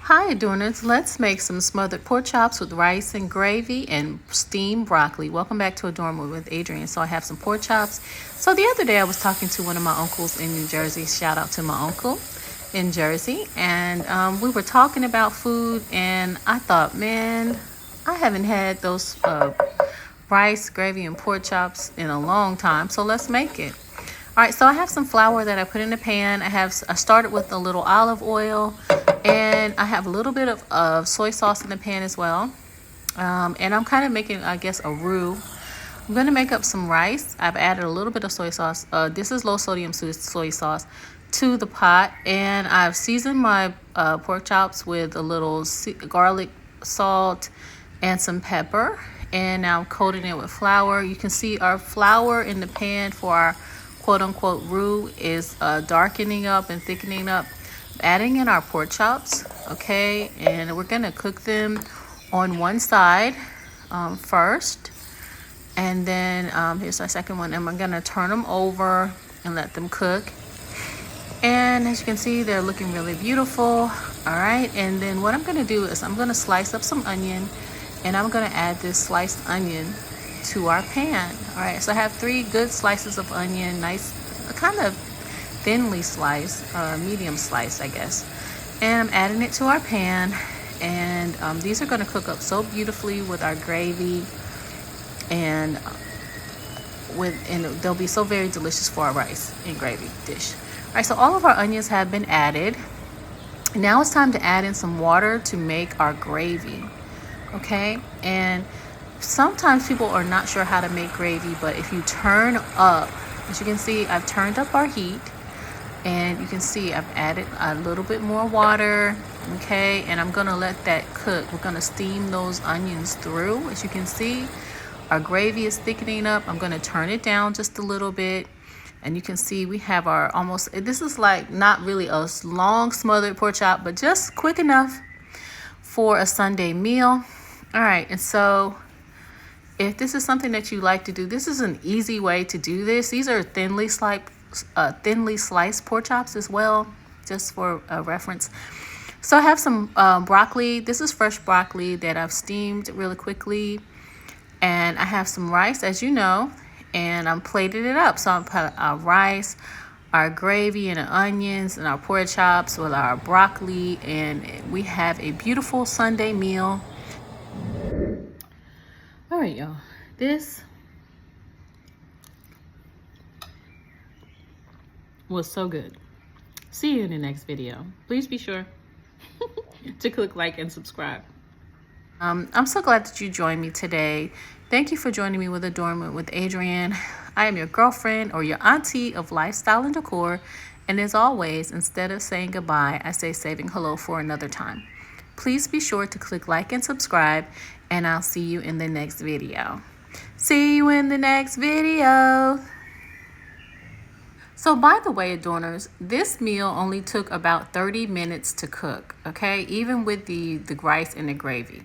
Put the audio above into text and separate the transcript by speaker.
Speaker 1: Hi Adorners, let's make some smothered pork chops with rice and gravy and steamed broccoli. Welcome back to Adornment with Adrienne. So I have some pork chops. So the other day I was talking to one of my uncles in New Jersey. Shout out to my uncle in Jersey. And we were talking about food and I thought, man, I haven't had those rice, gravy, and pork chops in a long time. So let's make it. All right, so I have some flour that I put in the pan. I started with a little olive oil, and I have a little bit of soy sauce in the pan as well. And I'm kind of making, I guess, a roux. I'm going to make up some rice. I've added a little bit of soy sauce. This is low sodium soy sauce to the pot. And I've seasoned my pork chops with a little garlic, salt, and some pepper. And now I'm coating it with flour. You can see our flour in the pan for our quote-unquote roux is darkening up and thickening up. Adding in our pork chops, okay, and we're gonna cook them on one side first, and then here's our second one, and we're gonna turn them over and let them cook. And as you can see, they're looking really beautiful. All right, and then what I'm gonna do is I'm gonna slice up some onion, and I'm gonna add this sliced onion to our pan. All right, so I have 3 good slices of onion, nice, kind of thinly sliced, medium sliced, I guess. And I'm adding it to our pan, and these are going to cook up so beautifully with our gravy, and they'll be so very delicious for our rice and gravy dish. All right, so all of our onions have been added. Now it's time to add in some water to make our gravy. Okay, and sometimes people are not sure how to make gravy, but if you turn up, as you can see, I've turned up our heat, and you can see I've added a little bit more water, okay, and I'm gonna let that cook. We're gonna steam those onions through. As you can see, our gravy is thickening up. I'm gonna turn it down just a little bit, and you can see we have our this is like not really a long smothered pork chop, but just quick enough for a Sunday meal. All right, and so if this is something that you like to do, this is an easy way to do this. These are thinly sliced pork chops as well, just for reference. So I have some broccoli. This is fresh broccoli that I've steamed really quickly. And I have some rice, as you know, and I'm plated it up. So I'm put our rice, our gravy, and the onions, and our pork chops with our broccoli. And we have a beautiful Sunday meal. All right, y'all, this was so good. See you in the next video. Please be sure to click like and subscribe. I'm so glad that you joined me today. Thank you for joining me with Adornment with Adrienne. I am your girlfriend or your auntie of lifestyle and decor. And as always, instead of saying goodbye, I say saving hello for another time. Please be sure to click like and subscribe, and I'll see you in the next video. See you in the next video. So by the way, Adorners, this meal only took about 30 minutes to cook, okay? Even with the rice and the gravy.